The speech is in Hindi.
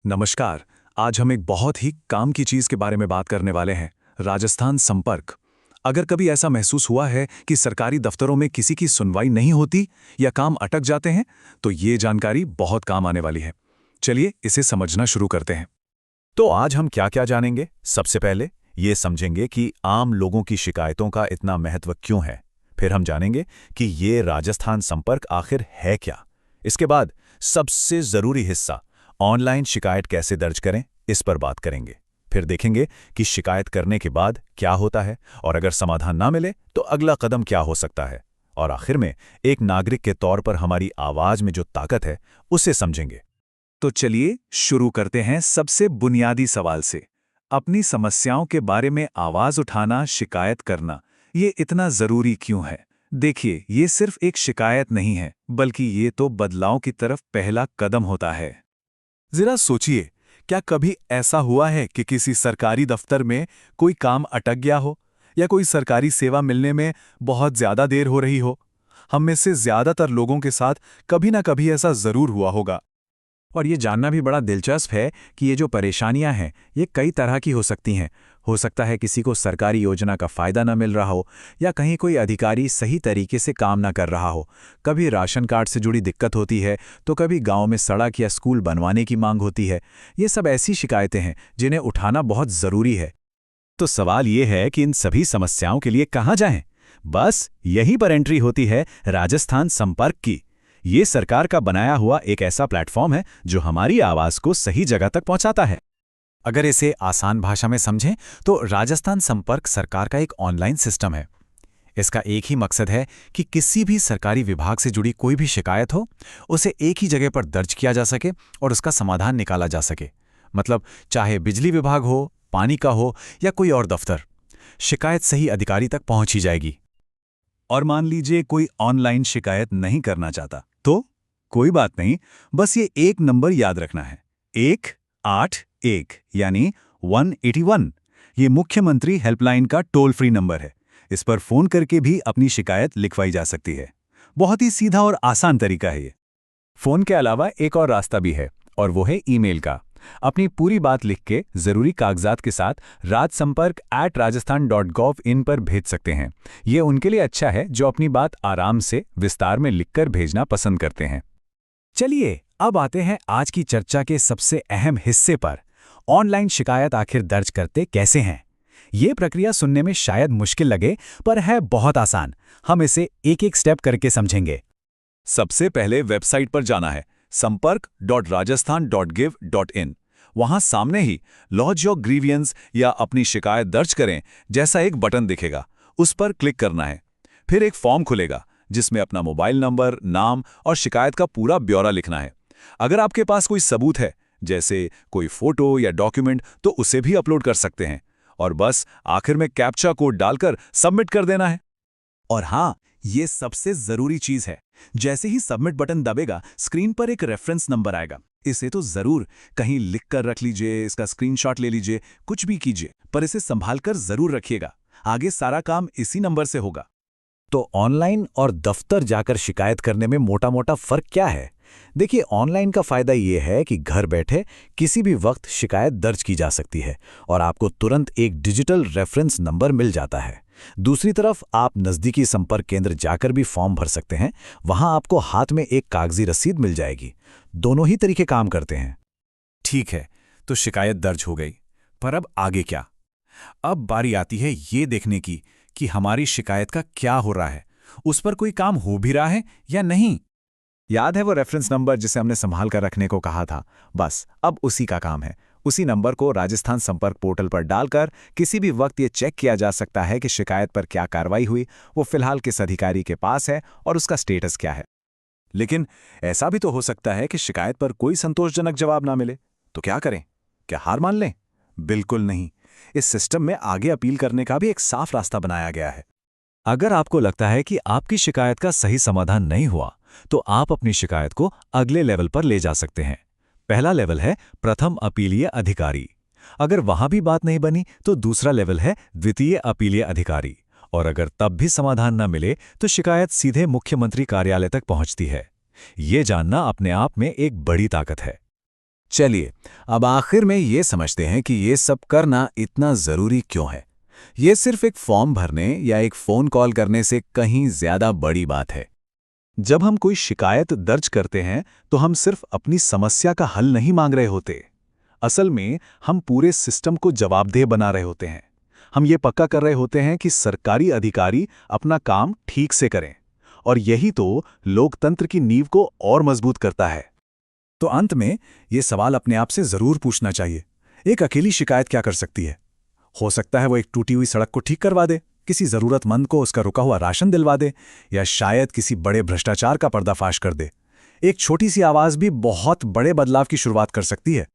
नमस्कार। आज हम एक बहुत ही काम की चीज के बारे में बात करने वाले हैं, राजस्थान संपर्क। अगर कभी ऐसा महसूस हुआ है कि सरकारी दफ्तरों में किसी की सुनवाई नहीं होती या काम अटक जाते हैं, तो ये जानकारी बहुत काम आने वाली है। चलिए इसे समझना शुरू करते हैं। तो आज हम क्या-क्या जानेंगे? सबसे पहले ये समझेंगे कि आम लोगों की शिकायतों का इतना महत्व क्यों है। फिर हम जानेंगे कि ये राजस्थान संपर्क आखिर है क्या। इसके बाद सबसे जरूरी हिस्सा, ऑनलाइन शिकायत कैसे दर्ज करें, इस पर बात करेंगे। फिर देखेंगे कि शिकायत करने के बाद क्या होता है और अगर समाधान ना मिले तो अगला कदम क्या हो सकता है। और आखिर में एक नागरिक के तौर पर हमारी आवाज में जो ताकत है, उसे समझेंगे। तो चलिए शुरू करते हैं सबसे बुनियादी सवाल से। अपनी समस्याओं के बारे में आवाज उठाना, शिकायत करना, ये इतना जरूरी क्यों है? देखिए, ये सिर्फ एक शिकायत नहीं है, बल्कि ये तो बदलाव की तरफ पहला कदम होता है। जरा सोचिए, क्या कभी ऐसा हुआ है कि किसी सरकारी दफ्तर में कोई काम अटक गया हो या कोई सरकारी सेवा मिलने में बहुत ज्यादा देर हो रही हो? हम में से ज्यादातर लोगों के साथ कभी ना कभी ऐसा जरूर हुआ होगा। और ये जानना भी बड़ा दिलचस्प है कि ये जो परेशानियां हैं, ये कई तरह की हो सकती हैं। हो सकता है किसी को सरकारी योजना का फ़ायदा न मिल रहा हो, या कहीं कोई अधिकारी सही तरीके से काम न कर रहा हो। कभी राशन कार्ड से जुड़ी दिक्कत होती है, तो कभी गांव में सड़क या स्कूल बनवाने की मांग होती है। ये सब ऐसी शिकायतें हैं जिन्हें उठाना बहुत ज़रूरी है। तो सवाल ये है कि इन सभी समस्याओं के लिए कहाँ जाएं? बस यहीं पर एंट्री होती है राजस्थान संपर्क की। ये सरकार का बनाया हुआ एक ऐसा प्लेटफॉर्म है जो हमारी आवाज को सही जगह तक पहुंचाता है। अगर इसे आसान भाषा में समझें तो राजस्थान संपर्क सरकार का एक ऑनलाइन सिस्टम है। इसका एक ही मकसद है कि किसी भी सरकारी विभाग से जुड़ी कोई भी शिकायत हो, उसे एक ही जगह पर दर्ज किया जा सके और उसका समाधान निकाला जा सके। मतलब चाहे बिजली विभाग हो, पानी का हो या कोई और दफ्तर, शिकायत सही अधिकारी तक पहुंच ही जाएगी। और मान लीजिए कोई ऑनलाइन शिकायत नहीं करना चाहता, तो कोई बात नहीं, बस ये एक नंबर याद रखना है, 181, यानी 181। ये मुख्यमंत्री हेल्पलाइन का टोल फ्री नंबर है। इस पर फोन करके भी अपनी शिकायत लिखवाई जा सकती है। बहुत ही सीधा और आसान तरीका है ये। फोन के अलावा एक और रास्ता भी है, और वो है ईमेल का। अपनी पूरी बात लिख के जरूरी कागजात के साथ rajsampark@rajasthan.gov.in पर भेज सकते हैं। ये उनके लिए अच्छा है जो अपनी बात आराम से विस्तार में लिखकर भेजना पसंद करते हैं। चलिए अब आते हैं आज की चर्चा के सबसे अहम हिस्से पर। ऑनलाइन शिकायत आखिर दर्ज करते कैसे हैं? ये प्रक्रिया सुनने में शायद मुश्किल लगे, पर है बहुत आसान। हम इसे एक एक स्टेप करके समझेंगे। सबसे पहले वेबसाइट पर जाना है, sampark.rajasthan.gov.in। वहां सामने ही लॉज योर ग्रीवियंस या अपनी शिकायत दर्ज करें जैसा एक बटन दिखेगा, उस पर क्लिक करना है। फिर एक फॉर्म खुलेगा जिसमें अपना मोबाइल नंबर, नाम और शिकायत का पूरा ब्यौरा लिखना है। अगर आपके पास कोई सबूत है, जैसे कोई फोटो या डॉक्यूमेंट, तो उसे भी अपलोड कर सकते हैं। और बस आखिर में कैप्चा कोड डालकर सबमिट कर देना है। और हाँ, ये सबसे जरूरी चीज है, जैसे ही सबमिट बटन दबेगा, स्क्रीन पर एक रेफरेंस नंबर आएगा। इसे तो जरूर कहीं लिख कर रख लीजिए, इसका स्क्रीनशॉट ले लीजिए, कुछ भी कीजिए, पर इसे संभाल कर जरूर रखिएगा। आगे सारा काम इसी नंबर से होगा। तो ऑनलाइन और दफ्तर जाकर शिकायत करने में मोटा मोटा फर्क क्या है? देखिए, ऑनलाइन का फायदा ये है कि घर बैठे किसी भी वक्त शिकायत दर्ज की जा सकती है और आपको तुरंत एक डिजिटल रेफरेंस नंबर मिल जाता है। दूसरी तरफ आप नज़दीकी संपर्क केंद्र जाकर भी फॉर्म भर सकते हैं। वहां आपको हाथ में एक कागजी रसीद मिल जाएगी। दोनों ही तरीके काम करते हैं। ठीक है, तो शिकायत दर्ज हो गई, पर अब आगे क्या? अब बारी आती है ये देखने की कि हमारी शिकायत का क्या हो रहा है, उस पर कोई काम हो भी रहा है या नहीं। याद है वो रेफरेंस नंबर जिसे हमने संभाल कर रखने को कहा था? बस अब उसी का काम है। उसी नंबर को राजस्थान संपर्क पोर्टल पर डालकर किसी भी वक्त ये चेक किया जा सकता है कि शिकायत पर क्या कार्रवाई हुई, वो फिलहाल किस अधिकारी के पास है और उसका स्टेटस क्या है। लेकिन ऐसा भी तो हो सकता है कि शिकायत पर कोई संतोषजनक जवाब ना मिले, तो क्या करें? क्या हार मान लें? बिल्कुल नहीं। इस सिस्टम में आगे अपील करने का भी एक साफ रास्ता बनाया गया है। अगर आपको लगता है कि आपकी शिकायत का सही समाधान नहीं हुआ, तो आप अपनी शिकायत को अगले लेवल पर ले जा सकते हैं। पहला लेवल है प्रथम अपीलीय अधिकारी। अगर वहां भी बात नहीं बनी, तो दूसरा लेवल है द्वितीय अपीलीय अधिकारी। और अगर तब भी समाधान न मिले, तो शिकायत सीधे मुख्यमंत्री कार्यालय तक पहुंचती है। ये जानना अपने आप में एक बड़ी ताकत है। चलिए, अब आखिर में ये समझते हैं कि ये सब करना इतना ज़रूरी क्यों है। ये सिर्फ एक फॉर्म भरने या एक फ़ोन कॉल करने से कहीं ज़्यादा बड़ी बात है। जब हम कोई शिकायत दर्ज करते हैं तो हम सिर्फ अपनी समस्या का हल नहीं मांग रहे होते। असल में हम पूरे सिस्टम को जवाबदेह बना रहे होते हैं। हम ये पक्का कर रहे होते हैं कि सरकारी अधिकारी अपना काम ठीक से करें, और यही तो लोकतंत्र की नींव को और मजबूत करता है। तो अंत में ये सवाल अपने आप से जरूर पूछना चाहिए, एक अकेली शिकायत क्या कर सकती है? हो सकता है वो एक टूटी हुई सड़क को ठीक करवा दे, किसी जरूरतमंद को उसका रुका हुआ राशन दिलवा दे, या शायद किसी बड़े भ्रष्टाचार का पर्दाफाश कर दे। एक छोटी सी आवाज भी बहुत बड़े बदलाव की शुरुआत कर सकती है।